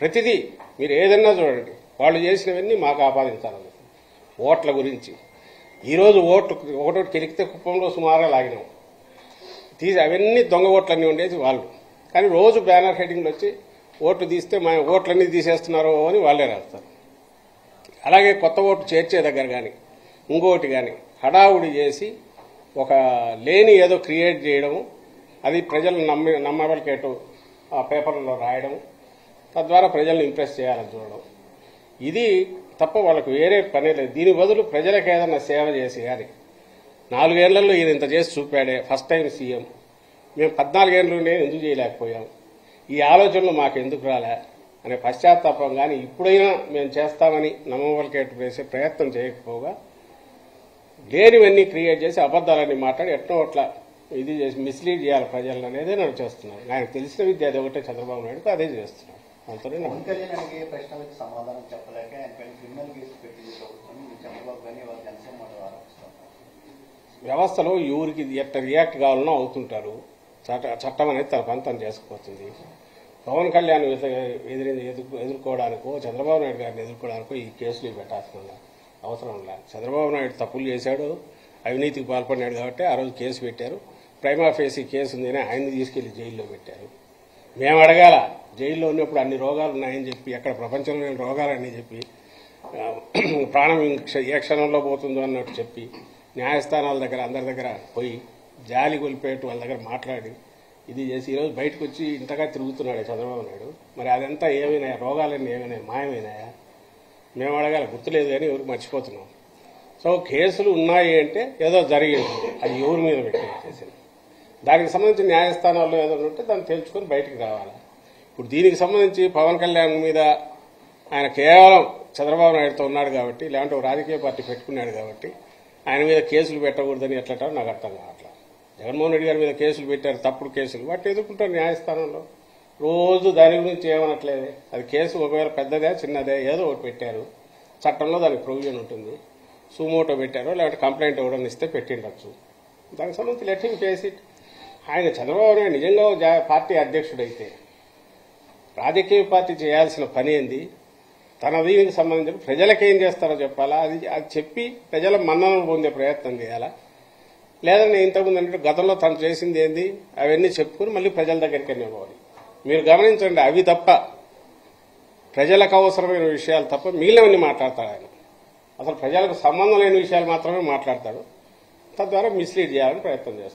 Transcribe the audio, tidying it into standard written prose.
ప్రతిదీ మీరు ఏదన్నా చూడండి, వాళ్ళు చేసినవన్నీ మాకు ఆపాదించాలని. ఓట్ల గురించి ఈరోజు ఒకటోటి కెలికితే కుప్పంలో సుమారుగా లాగినాం, అవన్నీ దొంగ ఓట్లన్నీ ఉండేది వాళ్ళు. కానీ రోజు బ్యానర్ హెడ్డింగ్లు వచ్చి ఓట్లు తీస్తే మా ఓట్లన్నీ తీసేస్తున్నారో అని వాళ్ళే రాస్తారు. అలాగే కొత్త ఓట్లు చేర్చే దగ్గర కానీ ఇంకోటి కానీ హడావుడి చేసి ఒక లేని ఏదో క్రియేట్ చేయడము, అది ప్రజలు నమ్మబలికేటు ఆ పేపర్లలో రాయడం, తద్వారా ప్రజలను ఇంప్రెస్ చేయాలని చూడడం, ఇది తప్ప వాళ్ళకు వేరే పనే లేదు. దీని బదులు ప్రజలకు ఏదన్నా సేవ చేసి కానీ 4 ఏళ్లలో ఈయన ఇంత చేసి చూపాడే, ఫస్ట్ టైం సీఎం, మేము 14 ఏళ్ళలోనే ఎందుకు చేయలేకపోయాం, ఈ ఆలోచనలు మాకు ఎందుకు రాలే అనే పశ్చాత్తాపం కానీ ఇప్పుడైనా మేము చేస్తామని నమ్మబలికేటు వేసే ప్రయత్నం చేయకపోగా లేనివన్నీ క్రియేట్ చేసి అబద్దాలన్నీ మాట్లాడి ఎట్నో అట్లా ఇది చేసి మిస్లీడ్ చేయాలి ప్రజలను అనేదే నాకు చేస్తున్నారు. ఆయనకు తెలిసిన విద్య అది ఒకటే, చంద్రబాబు నాయుడుతో అదే చేస్తున్నారు. అంతనే ప్రశ్నలకు సమాధానం చెప్పలేక క్రిమినల్ కేసు పెట్టి చంద్రబాబు గారిని వాళ్ళ జనసేన వ్యవస్థలో ఎవరికి ఎట్ట రియాక్ట్ కావాలనో అవుతుంటారు. చట్టం అనేది తన పని తను చేసుకుపోతుంది. పవన్ కళ్యాణ్ ఎదుర్కోవడానికో చంద్రబాబు నాయుడు గారిని ఎదుర్కోవడానికో ఈ కేసులు పెట్టాల్సిన అవసరం లేదు. చంద్రబాబు నాయుడు తప్పులు చేశాడు, అవినీతికి పాల్పడినాడు కాబట్టి ఆ రోజు కేసు పెట్టారు. ప్రైమా ఫేసీ కేసు ఉందని ఆయన్ని తీసుకెళ్లి జైల్లో పెట్టారు. మేము అడగాల, జైల్లో ఉన్నప్పుడు అన్ని రోగాలు ఉన్నాయని చెప్పి, ఎక్కడ ప్రపంచంలో లేని రోగాలని చెప్పి, ప్రాణం ఏ క్షణంలో పోతుందో అన్నట్టు చెప్పి న్యాయస్థానాల దగ్గర అందరి దగ్గర పోయి జాలి కొలిపేట్టు వాళ్ళ దగ్గర మాట్లాడి ఇది చేసి ఈరోజు బయటకు వచ్చి ఇంతగా తిరుగుతున్నాడు చంద్రబాబు నాయుడు. మరి అదంతా ఏమైనాయా, రోగాలన్నీ ఏమైనాయా, మాయమైనాయా? మేము అడగాలి, గుర్తులేదు కానీ ఎవరికి మర్చిపోతున్నాం. సో కేసులు ఉన్నాయి అంటే ఏదో జరిగింది, అది ఎవరి మీద పెట్టేసేసింది. దానికి సంబంధించి న్యాయస్థానాల్లో ఏదో ఉంటే దాన్ని తెలుసుకొని బయటికి రావాలి. ఇప్పుడు దీనికి సంబంధించి పవన్ కళ్యాణ్ మీద ఆయన కేవలం చంద్రబాబు నాయుడుతో ఉన్నాడు కాబట్టి, లేదంటే ఒక రాజకీయ పార్టీ పెట్టుకున్నాడు కాబట్టి ఆయన మీద కేసులు పెట్టకూడదని ఎట్లంటారో నాకు అర్థం కావట్లేదు. జగన్మోహన్ రెడ్డి గారి మీద కేసులు పెట్టారు, తప్పుడు కేసులు, వాటిని ఎదుర్కొంటారు న్యాయస్థానంలో. రోజు దాని గురించి ఏమనట్లేదే. అది కేసు ఒకవేళ పెద్దదే చిన్నదే ఏదో ఒకటి పెట్టారు, చట్టంలో దానికి ప్రొవిజన్ ఉంటుంది. సుమోటో పెట్టారో లేదంటే కంప్లైంట్ ఇవ్వడం ఇస్తే పెట్టిండొచ్చు. దానికి సంబంధించి లెట్ హిమ్ ఫేస్ ఇట్. ఆయన చంద్రబాబు నాయుడు నిజంగా పార్టీ అధ్యక్షుడైతే రాజకీయ పార్టీ చేయాల్సిన పని ఏంది, తన దీనికి సంబంధించి ప్రజలకేం చేస్తారో చెప్పాలా, అది చెప్పి ప్రజల మన్ననలు పొందే ప్రయత్నం చేయాలా, లేదంటే ఇంతకుముందు అంటే గతంలో తను చేసింది ఏంది అవన్నీ చెప్పుకుని మళ్ళీ ప్రజల దగ్గరికి పోవాలి. మీరు గమనించండి, అవి తప్ప ప్రజలకు అవసరమైన విషయాలు తప్ప మిగిలినవన్నీ మాట్లాడతాడు ఆయన. అసలు ప్రజలకు సంబంధం లేని విషయాలు మాత్రమే మాట్లాడతాడు. తద్వారా మిస్లీడ్ చేయాలని ప్రయత్నం చేస్తాడు.